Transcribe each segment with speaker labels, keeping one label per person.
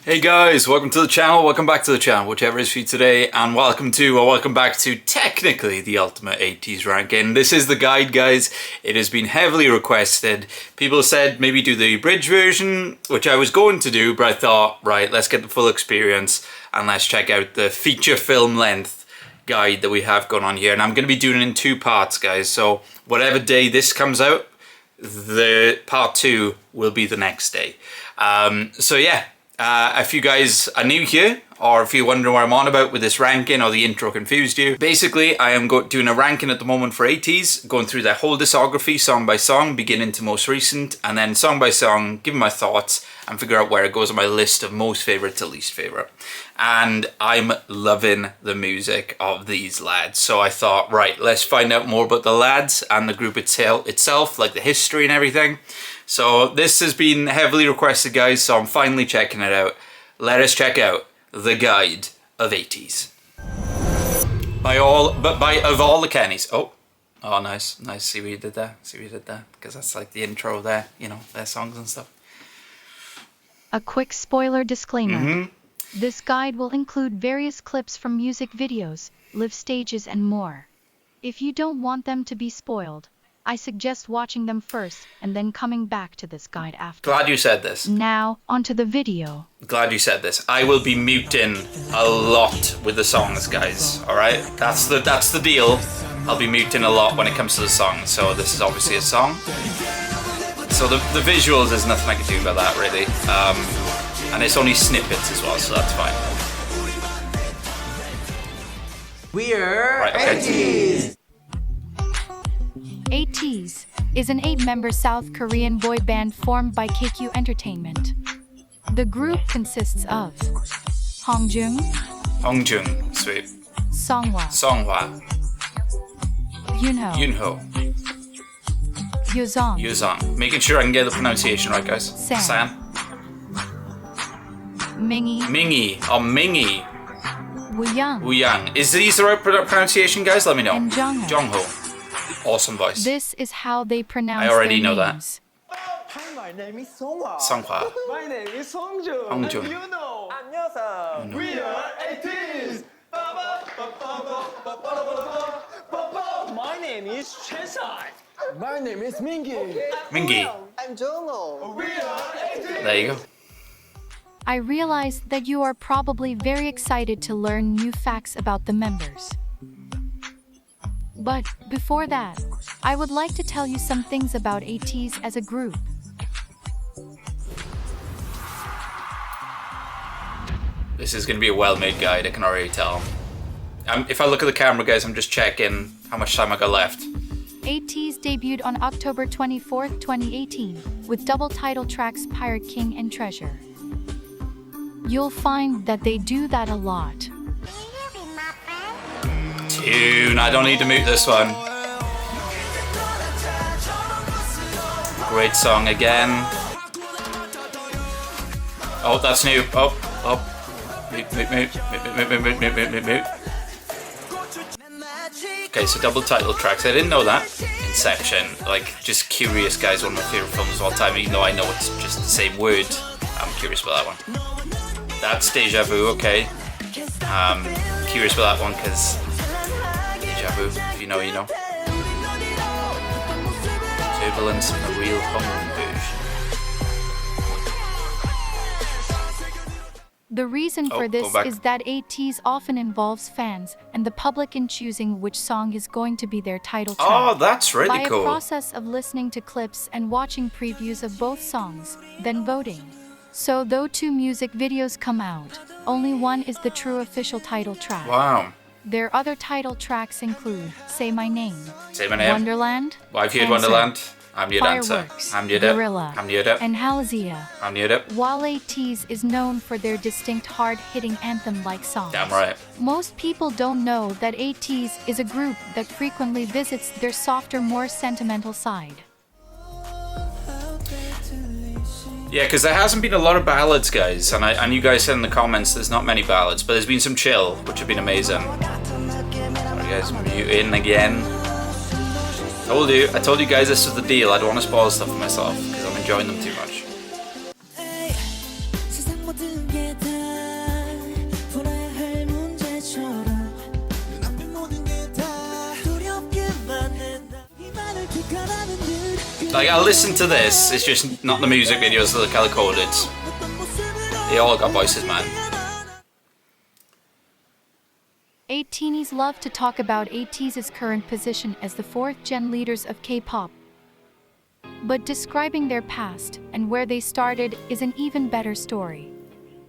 Speaker 1: Hey guys, welcome to the channel, welcome back to the channel, whichever is for you today, and welcome back to technically the ultimate Ateez ranking. This is the guide, guys. It has been heavily requested. People said maybe do the bridge version, which I was going to do, but I thought, right, let's get the full experience and let's check out the feature film length guide that we have going on here. And I'm going to be doing it in two parts, guys, so whatever day this comes out, the part 2 will be the next day. So yeah. If you guys are new here, or if you're wondering what I'm on about with this ranking or the intro confused you, basically I am doing a ranking at the moment for Ateez, going through their whole discography song by song, beginning to most recent, and then song by song, giving my thoughts and figure out where it goes on my list of most favourite to least favourite. And I'm loving the music of these lads, so I thought, right, let's find out more about the lads and the group itself, like the history and everything. So this has been heavily requested, guys, so I'm finally checking it out. Let us check out the guide of Ateez. Of all the Kennys. Oh, nice. See what you did there. Because that's like the intro there, you know, their songs and stuff.
Speaker 2: A quick spoiler disclaimer. This guide will include various clips from music videos, live stages, and more. If you don't want them to be spoiled, I suggest watching them first and then coming back to this guide after.
Speaker 1: Glad you said this.
Speaker 2: Now, onto the video.
Speaker 1: Glad you said this. I will be muting a lot with the songs, guys. Alright? That's the deal. I'll be muting a lot when it comes to the songs. So this is obviously a song. So the visuals, there's nothing I can do about that, really. And it's only snippets as well, so that's fine.
Speaker 3: We're
Speaker 1: right, okay.
Speaker 3: Ateez!
Speaker 2: Ateez is an 8-member South Korean boy band formed by KQ Entertainment. The group consists of Hongjung,
Speaker 1: Sweet.
Speaker 2: Songhwa, Yunho,
Speaker 1: Yuzong. Making sure I can get the pronunciation right, guys.
Speaker 2: San, Mingi,
Speaker 1: Mingi.
Speaker 2: Wuyang.
Speaker 1: Is these the right pronunciation, guys? Let me know.
Speaker 2: And
Speaker 1: Jongho. Awesome voice.
Speaker 2: This is how they pronounce
Speaker 1: I already
Speaker 2: their
Speaker 1: know
Speaker 2: names.
Speaker 4: Hi, my name is Songhwa.
Speaker 1: Songhwa.
Speaker 4: My name is Hongjung.
Speaker 1: Hongjung.
Speaker 4: And you know. 안녕하세요. We are Ateez. My name is Chesai. My name is Mingi. I'm Jongho. We are Ateez.
Speaker 1: There you go.
Speaker 2: I realize that you are probably very excited to learn new facts about the members. But before that, I would like to tell you some things about Ateez as a group.
Speaker 1: This is going to be a well-made guide, I can already tell. If I look at the camera, guys, I'm just checking how much time I got left.
Speaker 2: Ateez debuted on October 24th, 2018, with double title tracks Pirate King and Treasure. You'll find that they do that a lot.
Speaker 1: Tune, I don't need to mute this one. Great song again. Oh, that's new. Oh. Mute. Okay, so double title tracks. I didn't know that. Inception. Like, just curious, guys. One of my favourite films of all time. Even though I know it's just the same word. I'm curious about that one. That's Deja Vu, okay. Curious about that one because Deja Vu, if you know, you know. Turbulence and a real home version.
Speaker 2: The reason for this is that Ateez often involves fans and the public in choosing which song is going to be their title track.
Speaker 1: Oh, that's really cool.
Speaker 2: By a process of listening to clips and watching previews of both songs, then voting. So though 2 music videos come out, only one is the true official title track.
Speaker 1: Wow.
Speaker 2: Their other title tracks include Say My Name, Wonderland,
Speaker 1: Well, I've heard Wonderland. I'm your dancer. I'm your
Speaker 2: Gorilla,
Speaker 1: I'm your
Speaker 2: and Halazia.
Speaker 1: I'm your
Speaker 2: While Ateez is known for their distinct hard-hitting anthem-like songs.
Speaker 1: Damn right.
Speaker 2: Most people don't know that Ateez is a group that frequently visits their softer, more sentimental side.
Speaker 1: Yeah, because there hasn't been a lot of ballads, guys, and you guys said in the comments there's not many ballads, but there's been some chill, which have been amazing. Sorry guys, muting again. I told you guys this was the deal. I don't want to spoil stuff for myself because I'm enjoying them too much. Like, I listen to this, it's just not the music videos that are color coded. They all got voices, man.
Speaker 2: Ateez love to talk about Ateez's current position as the 4th-gen leaders of K-pop. But describing their past and where they started is an even better story.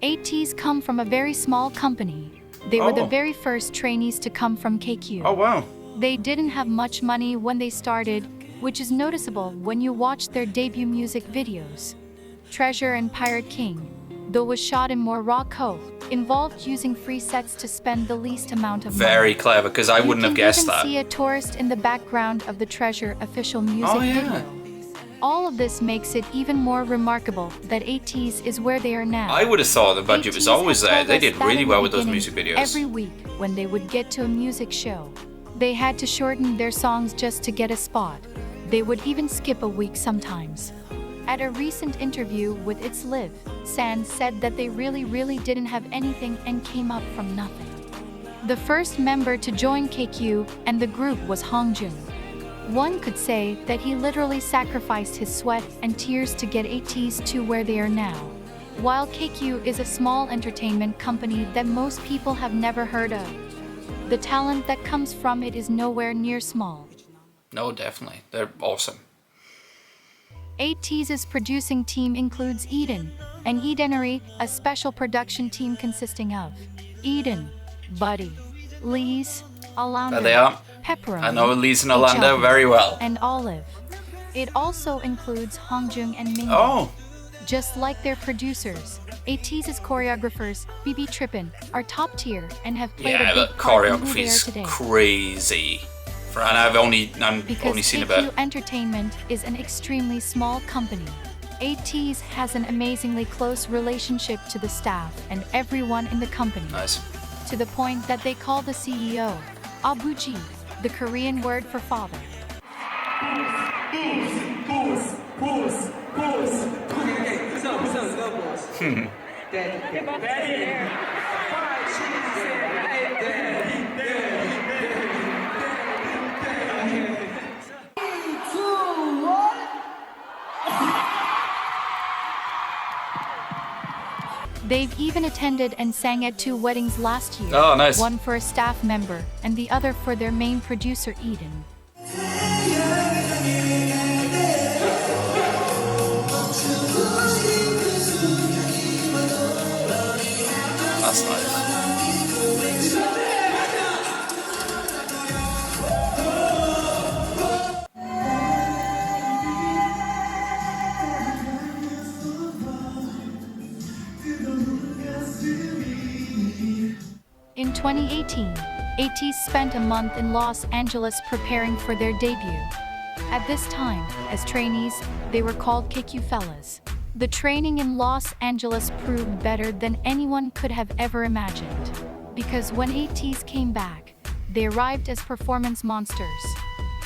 Speaker 2: Ateez come from a very small company. They were the very first trainees to come from KQ.
Speaker 1: Oh, wow.
Speaker 2: They didn't have much money when they started, which is noticeable when you watch their debut music videos. Treasure and Pirate King, though was shot in Morocco, involved using free sets to spend the least amount of money.
Speaker 1: Very clever, because I wouldn't have guessed that.
Speaker 2: You can even see a tourist in the background of the Treasure official music video. All of this makes it even more remarkable that Ateez is where they are now.
Speaker 1: I would have thought the budget was always there. They did really well with those music videos.
Speaker 2: Every week, when they would get to a music show, they had to shorten their songs just to get a spot. They would even skip a week sometimes. At a recent interview with It's Live, San said that they really didn't have anything and came up from nothing. The first member to join KQ and the group was Hongjun. One could say that he literally sacrificed his sweat and tears to get Ateez to where they are now. While KQ is a small entertainment company that most people have never heard of, the talent that comes from it is nowhere near small.
Speaker 1: No, definitely. They're awesome.
Speaker 2: Ateez's producing team includes Eden and Edenery, a special production team consisting of Eden, Buddy, Lise, Alanda,
Speaker 1: There they are.
Speaker 2: Pepperoni,
Speaker 1: I know Lise and Alanda
Speaker 2: Ichabi,
Speaker 1: very well.
Speaker 2: and Olive. It also includes Hongjun and Mingi.
Speaker 1: Oh.
Speaker 2: Just like their producers, Ateez's choreographers, BB Trippin, are top tier and have played a
Speaker 1: Yeah,
Speaker 2: big
Speaker 1: the
Speaker 2: part in who
Speaker 1: choreography
Speaker 2: they are
Speaker 1: is
Speaker 2: today.
Speaker 1: crazy. And I've only
Speaker 2: Because
Speaker 1: seen a
Speaker 2: KQ
Speaker 1: bit.
Speaker 2: Entertainment is an extremely small company. Ateez has an amazingly close relationship to the staff and everyone in the company.
Speaker 1: Nice.
Speaker 2: To the point that they call the CEO Abuji, the Korean word for father. They've even attended and sang at 2 weddings last year.
Speaker 1: Oh, nice.
Speaker 2: One for a staff member and the other for their main producer, Eden.
Speaker 1: That's nice.
Speaker 2: In 2018, Ateez spent a month in Los Angeles preparing for their debut. At this time, as trainees, they were called KQ Fellas. The training in Los Angeles proved better than anyone could have ever imagined. Because when Ateez came back, they arrived as performance monsters.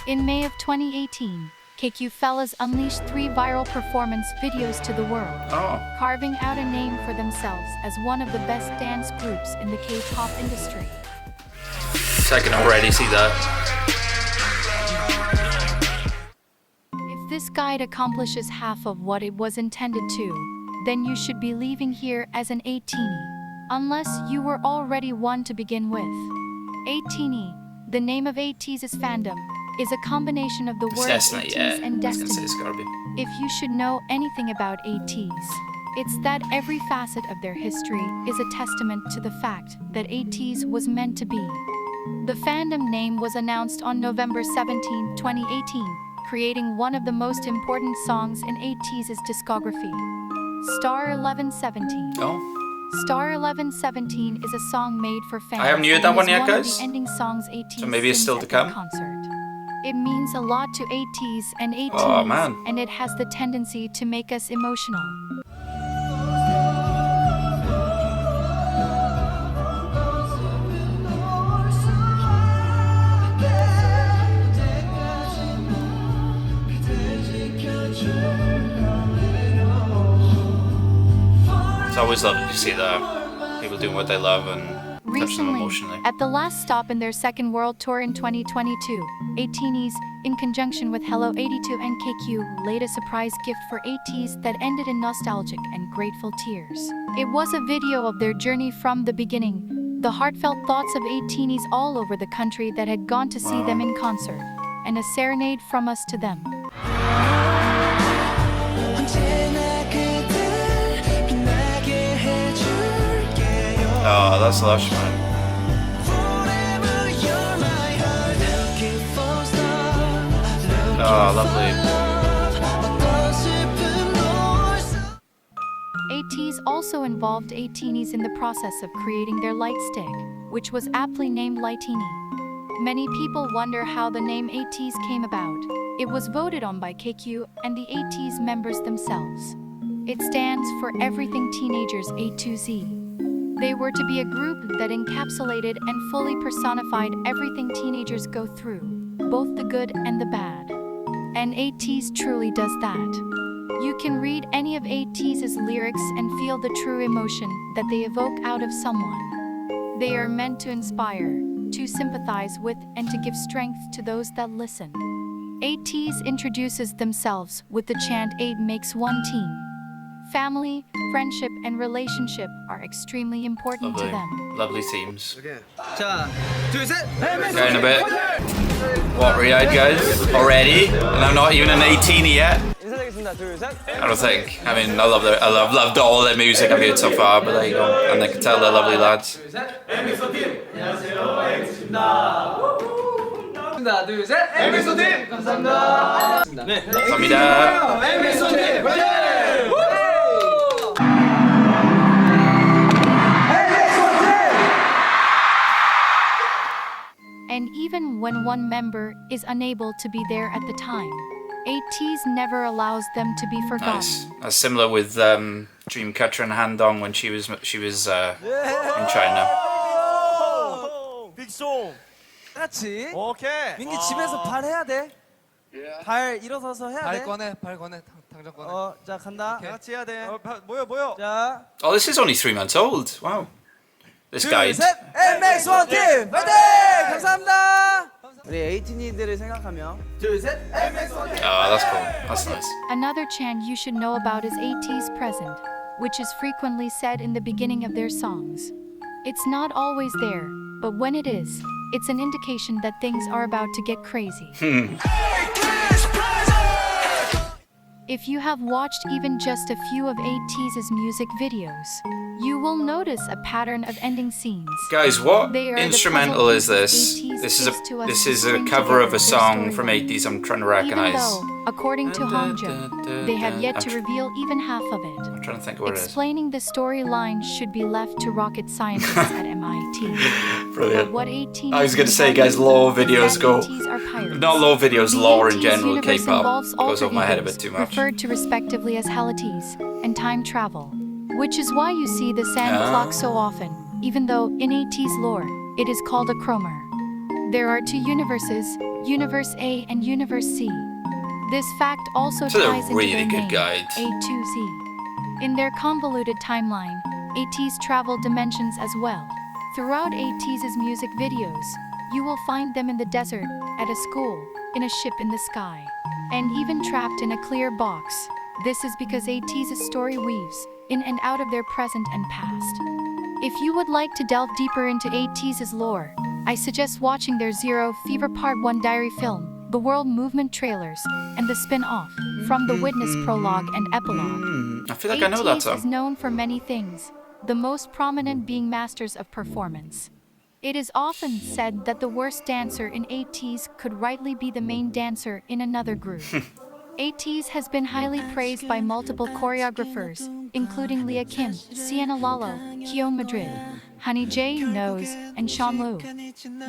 Speaker 2: In May of 2018, KQ Fellas unleashed 3 viral performance videos to the world, carving out a name for themselves as one of the best dance groups in the K-pop industry.
Speaker 1: I can already see that.
Speaker 2: If this guide accomplishes half of what it was intended to, then you should be leaving here as an Ateez, unless you were already one to begin with. Ateez, the name of Ateez's fandom, is a combination of the words
Speaker 1: Destiny,
Speaker 2: Ateez and
Speaker 1: I was gonna say
Speaker 2: destiny.
Speaker 1: it's gotta be.
Speaker 2: If you should know anything about Ateez, it's that every facet of their history is a testament to the fact that Ateez was meant to be. The fandom name was announced on November 17, 2018, creating one of the most important songs in Ateez's discography, Star 1117. Star 1117 is a song made for fans.
Speaker 1: I haven't heard that
Speaker 2: and
Speaker 1: one
Speaker 2: is
Speaker 1: yet,
Speaker 2: one of
Speaker 1: guys.
Speaker 2: the ending songs Ateez
Speaker 1: So maybe it's
Speaker 2: sings
Speaker 1: still to
Speaker 2: at their
Speaker 1: come.
Speaker 2: concert. It means a lot to Ateez and Ateez,
Speaker 1: Oh, man.
Speaker 2: and it has the tendency to make us emotional.
Speaker 1: It's always lovely to see that. People doing what they love and touch them
Speaker 2: Recently,
Speaker 1: emotionally.
Speaker 2: at the last stop in their second world tour in 2022, Ateez, in conjunction with Hello 82 and KQ, laid a surprise gift for Ateez that ended in nostalgic and grateful tears. It was a video of their journey from the beginning, the heartfelt thoughts of Ateez all over the country that had gone to see them in concert, and a serenade from us to them.
Speaker 1: Oh, that's lush, man. Oh, lovely.
Speaker 2: Ateez also involved Ateez in the process of creating their light stick, which was aptly named Lightini. Many people wonder how the name Ateez came about. It was voted on by KQ and the Ateez members themselves. It stands for Everything Teenagers A to Z. They were to be a group that encapsulated and fully personified everything teenagers go through, both the good and the bad. And Ateez truly does that. You can read any of Ateez's lyrics and feel the true emotion that they evoke out of someone. They are meant to inspire, to sympathize with, and to give strength to those that listen. Ateez introduces themselves with the chant 8 makes one team. Family, friendship, and relationship are extremely important to them.
Speaker 1: Lovely themes.
Speaker 3: 자, 둘, 셋.
Speaker 1: Getting a bit watery-eyed, guys, already, and I'm not even an 18 yet.
Speaker 4: 인사드리겠습니다. 둘, 셋.
Speaker 1: I don't think. I mean, I loved all their music I've heard so far, but there you go. And I can tell they're lovely lads.
Speaker 3: 하나, 둘, 셋. 엠비소 팀. 감사합니다. 네.
Speaker 1: 감사합니다.
Speaker 3: 엠비소 팀. 화이팅!
Speaker 2: And even when one member is unable to be there at the time, Ateez never allows them to be forgotten.
Speaker 1: Nice. That's similar with Dreamcatcher and Handong when she was in China.
Speaker 4: 빅송.
Speaker 3: 같이.
Speaker 4: 오케이.
Speaker 3: 민기 집에서 발 해야 돼. 발 일어서서 해야 돼.
Speaker 5: 발 꺼내, 당장 꺼내.
Speaker 3: 자 간다.
Speaker 4: 다 같이 해야 돼. 모여.
Speaker 3: 자.
Speaker 1: Oh, this is only 3 months old. Wow. This
Speaker 3: 둘,
Speaker 1: guide.
Speaker 3: 셋. 엠맥스 원팀. 화이팅! 감사합니다. 우리 에이티니들을 생각하며. 둘, 셋. 엠맥스 원팀.
Speaker 1: Oh, that's cool. That's nice.
Speaker 2: Another chant you should know about is Ateez Present, which is frequently said in the beginning of their songs. It's not always there, but when it is, it's an indication that things are about to get crazy. If you have watched even just a few of Ateez's music videos, you will notice a pattern of ending scenes.
Speaker 1: Guys, what
Speaker 2: They are the
Speaker 1: instrumental is
Speaker 2: puzzle
Speaker 1: this?
Speaker 2: Ateez
Speaker 1: This
Speaker 2: gives to us
Speaker 1: is
Speaker 2: to
Speaker 1: a
Speaker 2: string
Speaker 1: cover of
Speaker 2: together
Speaker 1: a song
Speaker 2: their
Speaker 1: from
Speaker 2: storyline.
Speaker 1: 80s I'm trying to
Speaker 2: Even
Speaker 1: recognize.
Speaker 2: though, according to Hongjo, they have yet to reveal even half of it.
Speaker 1: I'm trying to think of what it is.
Speaker 2: Explaining the storyline should be left to rocket scientists at MIT.
Speaker 1: Brilliant.
Speaker 2: What 18
Speaker 1: I was gonna say, guys, lore videos go. Not lore videos, lore in general, K-pop goes over my head a bit too much.
Speaker 2: Referred to respectively as Ateez and time travel, which is why you see the sand clock so often, even though in Ateez lore, it is called a chromer. There are 2 universes, Universe A and Universe C. This fact also
Speaker 1: So they're
Speaker 2: ties into
Speaker 1: really
Speaker 2: their
Speaker 1: good
Speaker 2: name,
Speaker 1: guides.
Speaker 2: A to Z. In their convoluted timeline, Ateez travel dimensions as well. Throughout Ateez's music videos, you will find them in the desert, at a school, in a ship in the sky, and even trapped in a clear box. This is because Ateez's story weaves in and out of their present and past. If you would like to delve deeper into Ateez's lore, I suggest watching their Zero Fever Part 1 diary film, the World Movement trailers, and the spin-off from the Witness prologue and epilogue.
Speaker 1: I feel like I know that
Speaker 2: Ateez is
Speaker 1: song.
Speaker 2: known for many things, the most prominent being masters of performance. It is often said that the worst dancer in Ateez could rightly be the main dancer in another group. Ateez has been highly praised by multiple choreographers, including Leah Kim, Sienna Lalo, Kyon Madrid, Honey J. Nose, and Sean Wu.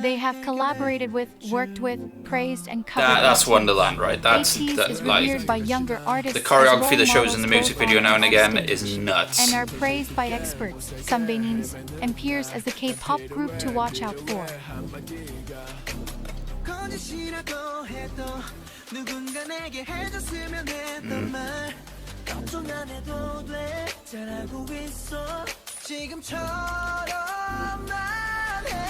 Speaker 2: They have collaborated with, worked with, praised, and covered.
Speaker 1: That's Wonderland, right? That's
Speaker 2: Ateez is
Speaker 1: like
Speaker 2: revered by younger artists.
Speaker 1: the choreography
Speaker 2: as
Speaker 1: that shows
Speaker 2: role
Speaker 1: in the music
Speaker 2: models
Speaker 1: video
Speaker 2: both
Speaker 1: now and
Speaker 2: on
Speaker 1: again
Speaker 2: stage,
Speaker 1: is nuts.
Speaker 2: and are praised by experts, Sambainins, and peers as the K-pop group to watch out for.
Speaker 6: 거짓이라고 해도 누군가 내게 해줬으면 했던 말 걱정 안 해도 돼 잘 알고 있어 지금처럼만 해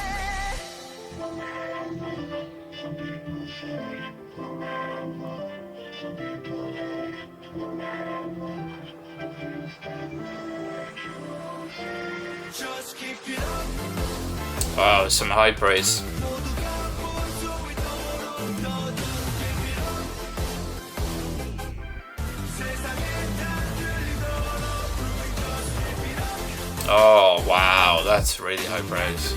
Speaker 6: Just keep it up
Speaker 1: Wow, some high praise. Oh wow, that's really high praise.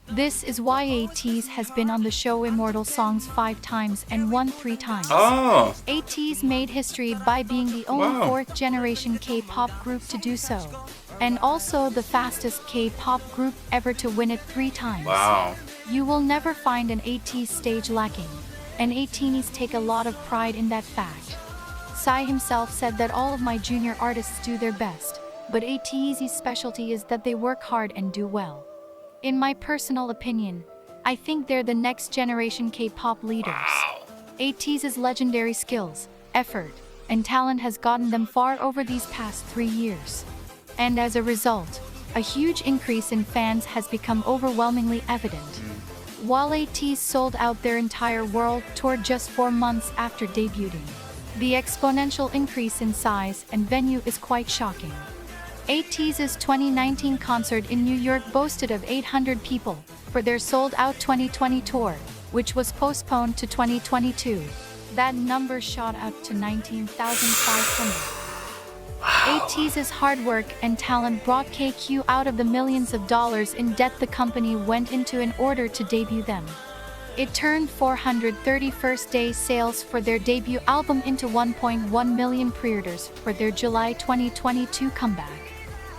Speaker 2: This is why Ateez has been on the show Immortal Songs 5 times and won 3 times.
Speaker 1: Oh,
Speaker 2: Ateez made history by being the only
Speaker 1: Wow.
Speaker 2: 4th generation K-pop group to do so. And also the fastest K-pop group ever to win it 3 times.
Speaker 1: wow.
Speaker 2: You will never find an Ateez stage lacking. And Ateez take a lot of pride in that fact. Psy himself said that all of my junior artists do their best, but Ateez's specialty is that they work hard and do well. In my personal opinion, I think they're the next generation K-pop leaders.
Speaker 1: Wow.
Speaker 2: Ateez's legendary skills, effort, and talent has gotten them far over these past 3 years. And as a result, a huge increase in fans has become overwhelmingly evident. While Ateez sold out their entire world tour just 4 months after debuting, the exponential increase in size and venue is quite shocking. Ateez's 2019 concert in New York boasted of 800 people for their sold-out 2020 tour, which was postponed to 2022. That number shot up to 19,500. Ateez's hard work and talent brought KQ out of the millions of dollars in debt the company went into in order to debut them. It turned 431st day sales for their debut album into 1.1 million pre-orders for their July 2022 comeback.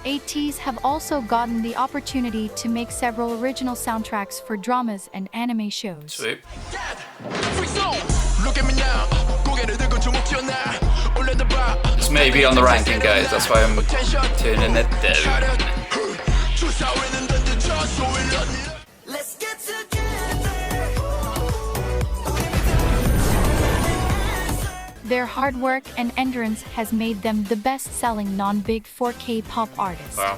Speaker 2: Ateez have also gotten the opportunity to make several original soundtracks for dramas and anime shows.
Speaker 1: Sweet. This may be on the ranking, guys. That's why I'm tuning it down.
Speaker 6: Let's get together
Speaker 2: Their hard work and endurance has made them the best-selling non-Big 4 K-pop artists.
Speaker 1: Wow.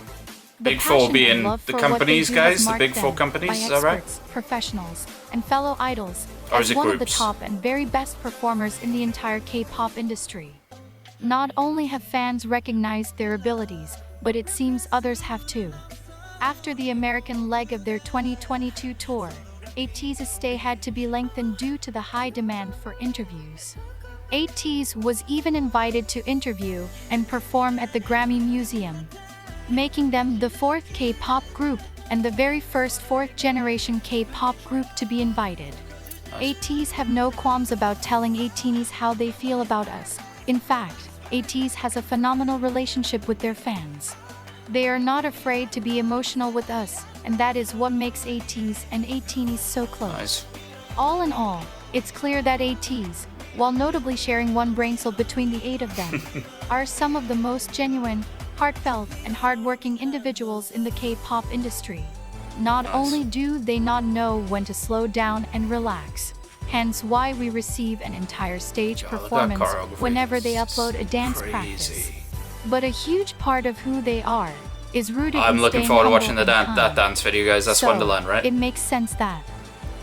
Speaker 2: The
Speaker 1: Big
Speaker 2: passion
Speaker 1: Four
Speaker 2: and
Speaker 1: being
Speaker 2: love
Speaker 1: the
Speaker 2: for what they
Speaker 1: companies,
Speaker 2: do
Speaker 1: guys?
Speaker 2: has
Speaker 1: The
Speaker 2: marked
Speaker 1: Big Four
Speaker 2: them
Speaker 1: companies,
Speaker 2: by
Speaker 1: is that right?
Speaker 2: experts, professionals, and fellow idols
Speaker 1: Or
Speaker 2: as
Speaker 1: is it
Speaker 2: one of the
Speaker 1: groups?
Speaker 2: top and very best performers in the entire K-pop industry. Not only have fans recognized their abilities, but it seems others have too. After the American leg of their 2022 tour, Ateez's stay had to be lengthened due to the high demand for interviews. Ateez was even invited to interview and perform at the Grammy Museum, making them the 4th K-pop group and the very first 4th generation K-pop group to be invited. Ateez have no qualms about telling Ateez how they feel about us. In fact, Ateez has a phenomenal relationship with their fans. They are not afraid to be emotional with us, and that is what makes Ateez and Ateez so close.
Speaker 1: Nice.
Speaker 2: All in all, it's clear that Ateez, while notably sharing one brain cell between the 8 of them, are some of the most genuine, heartfelt, and hardworking individuals in the K-pop industry. Not
Speaker 1: Nice.
Speaker 2: only do they not know when to slow down and relax, hence why we receive an entire stage
Speaker 1: God, look at that
Speaker 2: performance
Speaker 1: choreography.
Speaker 2: whenever they
Speaker 1: It's
Speaker 2: upload a dance
Speaker 1: crazy.
Speaker 2: practice. But a huge part of who they are is rooted
Speaker 1: I'm
Speaker 2: in
Speaker 1: looking
Speaker 2: staying
Speaker 1: forward to
Speaker 2: humble
Speaker 1: watching the
Speaker 2: and kind.
Speaker 1: that dance video, guys. That's
Speaker 2: So,
Speaker 1: Wonderland, right?
Speaker 2: It makes sense that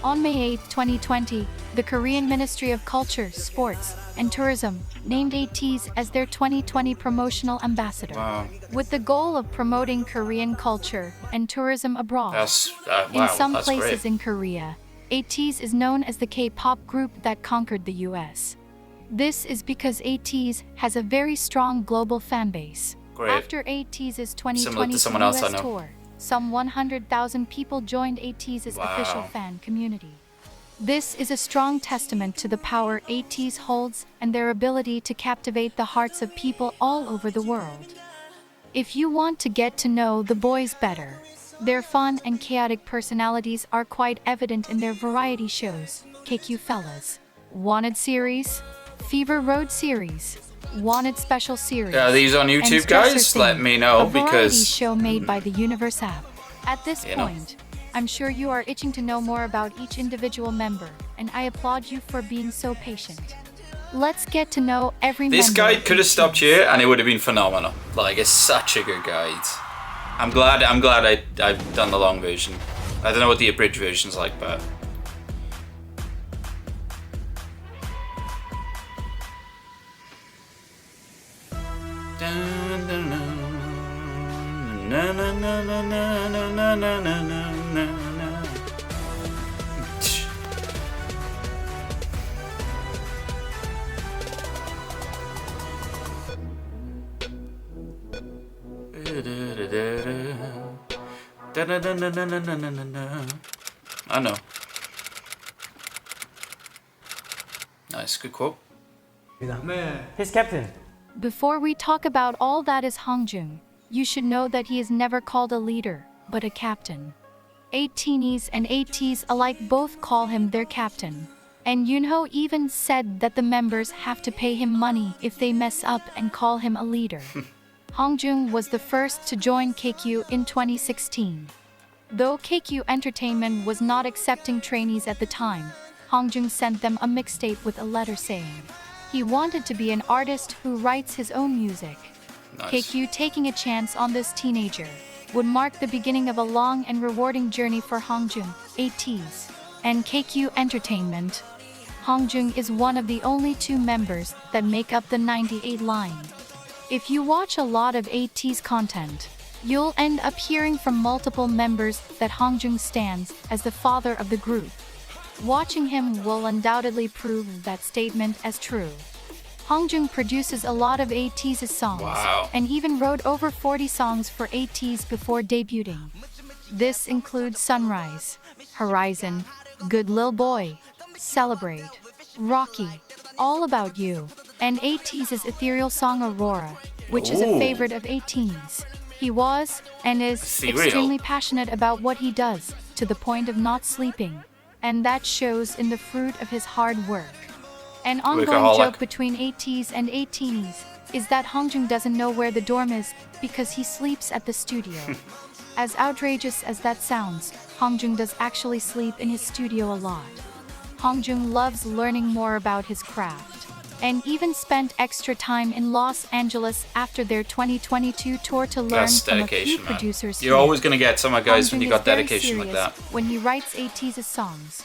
Speaker 2: on May 8, 2020, the Korean Ministry of Culture, Sports, and Tourism named Ateez as their 2020 promotional ambassador,
Speaker 1: Wow.
Speaker 2: with the goal of promoting Korean culture and tourism abroad.
Speaker 1: That's wow.
Speaker 2: In some
Speaker 1: That's
Speaker 2: places
Speaker 1: great.
Speaker 2: in Korea, Ateez is known as the K-pop group that conquered the US. This is because Ateez has a very strong global fan base.
Speaker 1: Great.
Speaker 2: After Ateez's
Speaker 1: Similar
Speaker 2: 2020
Speaker 1: to someone else I
Speaker 2: US
Speaker 1: know.
Speaker 2: tour, some 100,000 people joined Ateez's
Speaker 1: Wow.
Speaker 2: official fan community. This is a strong testament to the power Ateez holds and their ability to captivate the hearts of people all over the world. If you want to get to know the boys better, their fun and chaotic personalities are quite evident in their variety shows, KQ Fellas, Wanted series, Fever Road series, Wanted Special series.
Speaker 1: Are these on
Speaker 2: and
Speaker 1: YouTube,
Speaker 2: Stressor
Speaker 1: guys?
Speaker 2: Thing,
Speaker 1: Let me know
Speaker 2: a variety
Speaker 1: because
Speaker 2: show made by the Universe app. At this
Speaker 1: You know.
Speaker 2: point, I'm sure you are itching to know more about each individual member, and I applaud you for being so patient. Let's get to know every
Speaker 1: This
Speaker 2: member.
Speaker 1: guide
Speaker 2: of
Speaker 1: could have
Speaker 2: Ateez.
Speaker 1: stopped here and it would have been phenomenal. Like, it's such a good guide. I'm glad I've done the long version. I don't know what the abridged version's like, but I know. Nice, good quote.
Speaker 4: He's captain.
Speaker 2: Before we talk about all that is Hongjung, you should know that he is never called a leader, but a captain. Ateez and Ateez alike both call him their captain. And Yunho even said that the members have to pay him money if they mess up and call him a leader. Hongjung was the first to join KQ in 2016. Though KQ Entertainment was not accepting trainees at the time, Hongjung sent them a mixtape with a letter saying he wanted to be an artist who writes his own music.
Speaker 1: Nice.
Speaker 2: KQ taking a chance on this teenager would mark the beginning of a long and rewarding journey for Hongjung, Ateez, and KQ Entertainment. Hongjung is one of the only 2 members that make up the 98 line. If you watch a lot of Ateez content, you'll end up hearing from multiple members that Hongjung stands as the father of the group. Watching him will undoubtedly prove that statement as true. Hongjung produces a lot of Ateez's songs,
Speaker 1: Wow.
Speaker 2: and even wrote over 40 songs for Ateez before debuting. This includes Sunrise, Horizon, Good Lil Boy, Celebrate, Rocky, All About You, and Ateez's ethereal song Aurora, which is a
Speaker 1: Ooh.
Speaker 2: favorite of Ateez. He was, and is,
Speaker 1: Ethereal.
Speaker 2: extremely passionate about what he does, to the point of not sleeping. And that shows in the fruit of his hard work. An ongoing
Speaker 1: Workaholic.
Speaker 2: joke between Ateez and Ateez is that Hongjung doesn't know where the dorm is because he sleeps at the studio. As outrageous as that sounds, Hongjung does actually sleep in his studio a lot. Hongjung loves learning more about his craft, and even spent extra time in Los Angeles after their 2022 tour to learn
Speaker 1: That's
Speaker 2: from a few
Speaker 1: dedication, man.
Speaker 2: producers.
Speaker 1: You're
Speaker 2: here.
Speaker 1: always gonna get some guys when
Speaker 2: Hongjung
Speaker 1: you
Speaker 2: is
Speaker 1: got
Speaker 2: very
Speaker 1: dedication like
Speaker 2: serious
Speaker 1: that.
Speaker 2: when he writes Ateez's songs.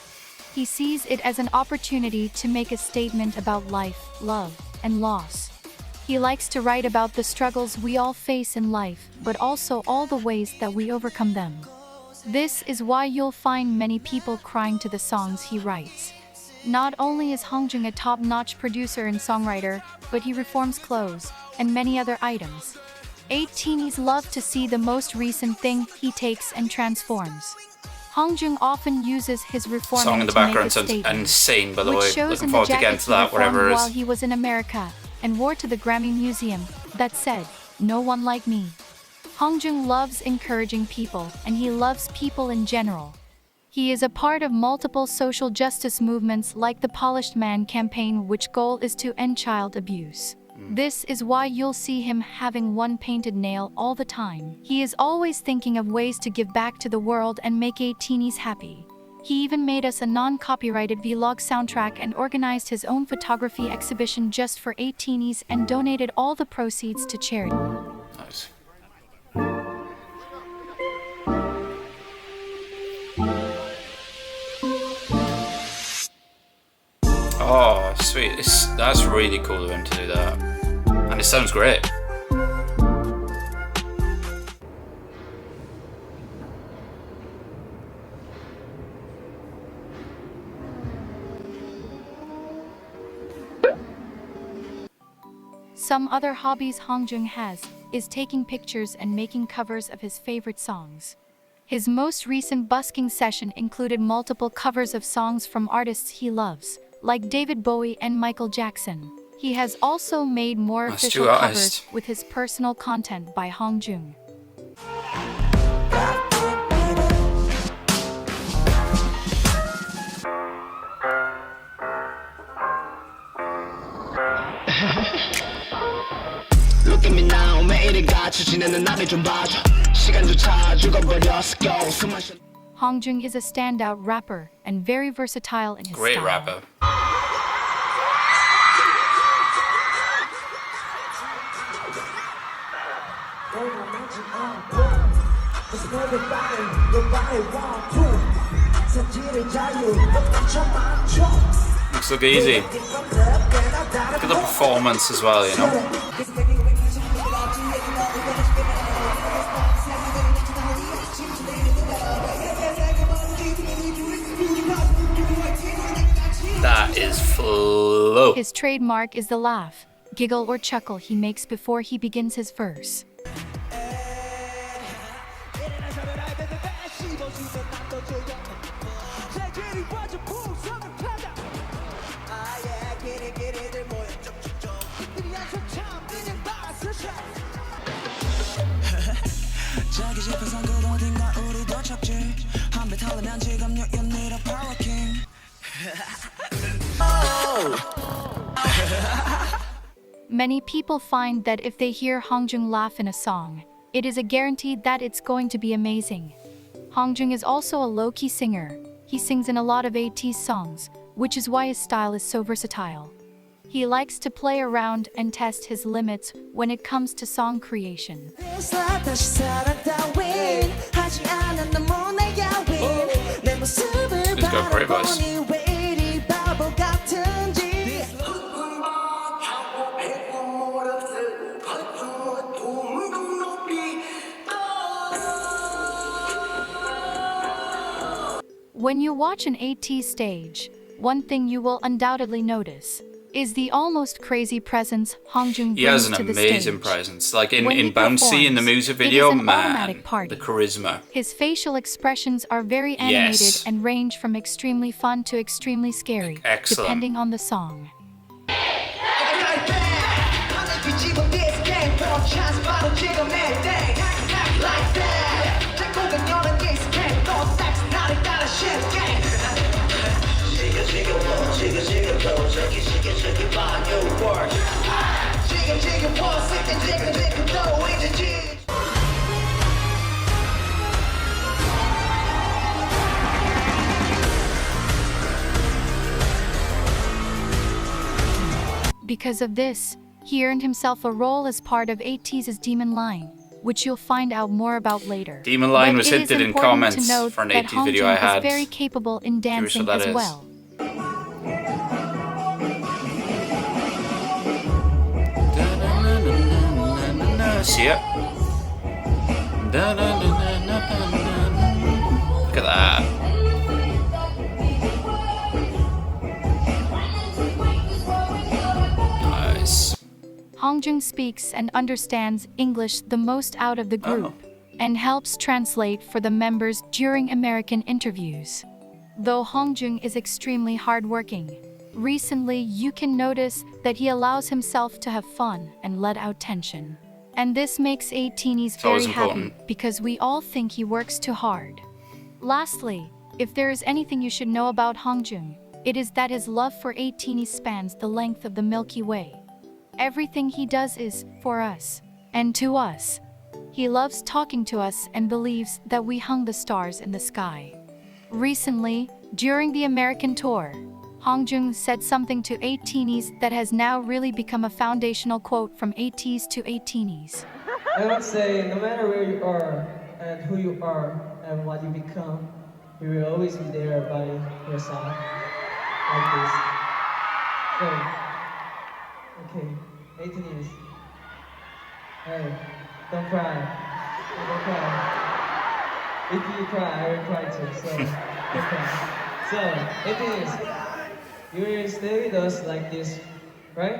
Speaker 2: He sees it as an opportunity to make a statement about life, love, and loss. He likes to write about the struggles we all face in life, but also all the ways that we overcome them. This is why you'll find many people crying to the songs he writes. Not only is Hongjung a top-notch producer and songwriter, but he reforms clothes and many other items. 8 love to see the most recent thing he takes and transforms. Hongjung often uses his reforming
Speaker 1: Song in the
Speaker 2: to make
Speaker 1: background
Speaker 2: a
Speaker 1: sounds
Speaker 2: statement,
Speaker 1: insane, by the
Speaker 2: which
Speaker 1: way.
Speaker 2: shows
Speaker 1: Looking
Speaker 2: in the
Speaker 1: forward to
Speaker 2: jacket
Speaker 1: getting to
Speaker 2: he
Speaker 1: that, whatever
Speaker 2: reformed
Speaker 1: it
Speaker 2: while
Speaker 1: is.
Speaker 2: he was in America and wore to the Grammy Museum that said, "No one like me." Hongjung loves encouraging people, and he loves people in general. He is a part of multiple social justice movements like the Polished Man campaign, which goal is to end child abuse. This is why you'll see him having one painted nail all the time. He is always thinking of ways to give back to the world and make 8 happy. He even made us a non-copyrighted vlog soundtrack and organized his own photography exhibition just for 8 and donated all the proceeds to charity.
Speaker 1: Nice. Oh, sweet. That's really cool of him to do that. And it sounds great.
Speaker 2: Some other hobbies Hongjung has is taking pictures and making covers of his favorite songs. His most recent busking session included multiple covers of songs from artists he loves, like David Bowie and Michael Jackson. He has also made more
Speaker 1: That's
Speaker 2: official
Speaker 1: too
Speaker 2: covers
Speaker 1: honest.
Speaker 2: with his personal content by Hongjung.
Speaker 5: Look at me now 매일을 같이 지내는 나를 좀 봐줘 시간
Speaker 2: Hongjung is a standout rapper and very versatile in his
Speaker 1: Great
Speaker 2: style.
Speaker 1: rapper. Looks look easy. Look at the performance as well, you know. That is flow.
Speaker 2: His trademark is the laugh, giggle or chuckle he makes before he begins his verse. Many people find that if they hear Hongjung laugh in a song, it is a guarantee that it's going to be amazing. Hongjung is also a low-key singer. He sings in a lot of Ateez songs, which is why his style is so versatile. He likes to play around and test his limits when it comes to song creation.
Speaker 1: He's got a great voice.
Speaker 2: When you watch an Ateez stage, one thing you will undoubtedly notice is the almost crazy presence Hongjung
Speaker 1: He has
Speaker 2: brings
Speaker 1: an
Speaker 2: to the
Speaker 1: amazing
Speaker 2: stage.
Speaker 1: presence. Like in
Speaker 2: When he
Speaker 1: Bouncy in the
Speaker 2: performs,
Speaker 1: music
Speaker 2: it is
Speaker 1: video,
Speaker 2: an
Speaker 1: man,
Speaker 2: automatic party.
Speaker 1: the charisma.
Speaker 2: His facial expressions are very animated
Speaker 1: Yes.
Speaker 2: and range from extremely fun to extremely scary,
Speaker 1: Excellent.
Speaker 2: depending on the song. Because of this, he earned himself a role as part of Ateez's Demon Line, which you'll find out more about later.
Speaker 1: Demon Line
Speaker 2: But
Speaker 1: was
Speaker 2: it is
Speaker 1: hinted in
Speaker 2: important
Speaker 1: comments
Speaker 2: to note
Speaker 1: for an
Speaker 2: that
Speaker 1: Ateez video I
Speaker 2: Hongjung
Speaker 1: had.
Speaker 2: is very capable in
Speaker 1: Curious
Speaker 2: dancing
Speaker 1: what that
Speaker 2: as
Speaker 1: is.
Speaker 2: well.
Speaker 1: See it? Look at that. Nice.
Speaker 2: Hongjung speaks and understands English the most out of the group, and helps translate for the members during American interviews. Though Hongjung is extremely hardworking, recently you can notice that he allows himself to have fun and let out tension. And this makes Ateez
Speaker 1: always
Speaker 2: very happy
Speaker 1: important.
Speaker 2: because we all think he works too hard. Lastly, if there is anything you should know about Hongjung, it is that his love for Ateez spans the length of the Milky Way. Everything he does is for us, and to us. He loves talking to us and believes that we hung the stars in the sky. Recently, during the American tour, Hongjung said something to Ateez that has now really become a foundational quote from Ateez to Ateez.
Speaker 5: I would say, no matter where you are and who you are and what you become, we will always be there by your side, like this. So, okay, 18 years. Hey, don't cry. Hey, don't cry. If you cry, I will cry too. So, don't cry. So, 18 years. You will stay with us like this, right?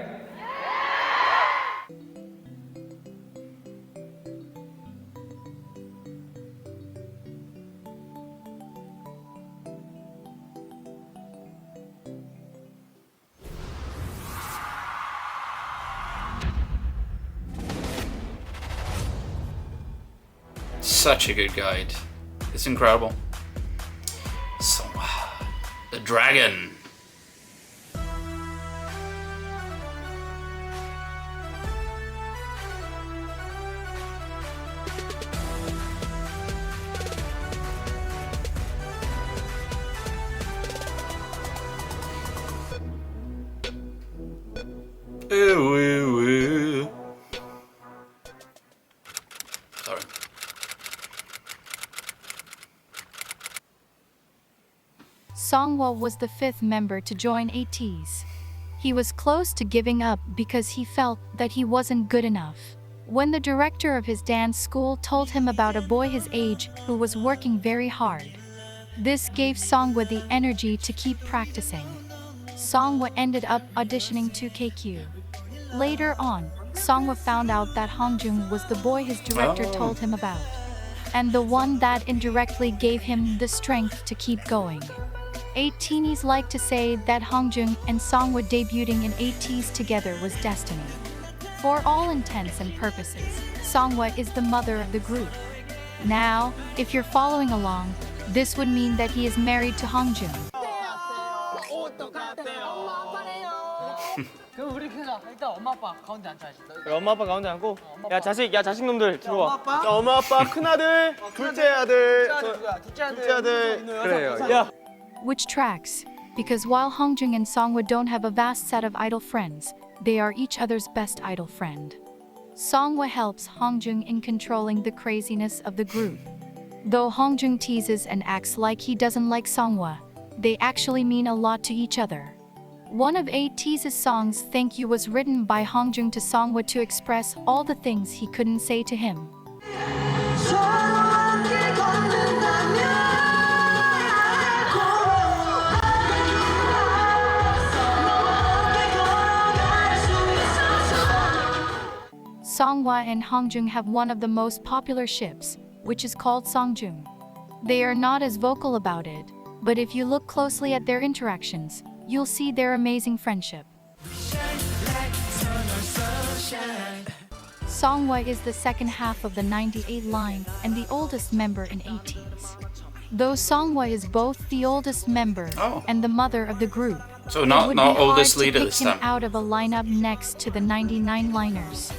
Speaker 1: Such a good guide. It's incredible. So, the dragon. Ooh, ooh, ooh. Sorry.
Speaker 2: Songhwa was the fifth member to join Ateez. He was close to giving up because he felt that he wasn't good enough. When the director of his dance school told him about a boy his age who was working very hard, this gave Songhwa the energy to keep practicing. Songhwa ended up auditioning to KQ. Later on, Songhwa found out that Hongjung was the boy his director told him about, and the one that indirectly gave him the strength to keep going. Ateez like to say that Hongjung and Songhwa debuting in Ateez together was destiny. For all intents and purposes, Songhwa is the mother of the group. Now, if you're following along, this would mean that he is married to Hongjung.
Speaker 5: 그럼 우리 그냥 일단 엄마 아빠 가운데 앉아야지.
Speaker 4: 그래, 엄마 아빠 가운데 앉고 야 자식놈들 들어와. 자, 엄마 아빠 큰아들 둘째 아들 둘째 아들 그래요. 야
Speaker 2: Which tracks, because while Hongjung and Songhwa don't have a vast set of idol friends, they are each other's best idol friend. Songhwa helps Hongjung in controlling the craziness of the group. Though Hongjung teases and acts like he doesn't like Songhwa, they actually mean a lot to each other. One of Ateez's songs, Thank You, was written by Hongjung to Songhwa to express all the things he couldn't say to him. Songhwa and Hongjung have one of the most popular ships, which is called Songjung. They are not as vocal about it, but if you look closely at their interactions, you'll see their amazing friendship. Songhwa is the second half of the 98 line and the oldest member in Ateez. Though Songhwa is both the oldest member and the mother of the group,
Speaker 1: So
Speaker 2: it
Speaker 1: not
Speaker 2: would
Speaker 1: not
Speaker 2: be
Speaker 1: oldest
Speaker 2: hard to
Speaker 1: leader
Speaker 2: pick
Speaker 1: this
Speaker 2: him
Speaker 1: time.
Speaker 2: out of a lineup next to the 99 liners.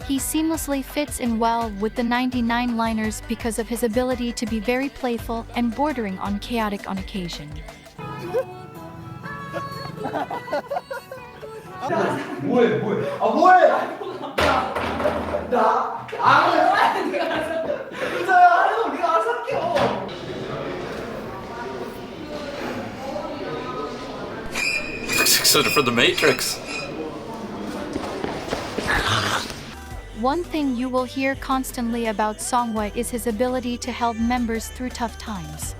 Speaker 2: He seamlessly fits in well with the 99 liners because of his ability to be very playful and bordering on chaotic on occasion.
Speaker 1: Sort of from the Matrix.
Speaker 2: One thing you will hear constantly about Songhwa is his ability to help members through tough times.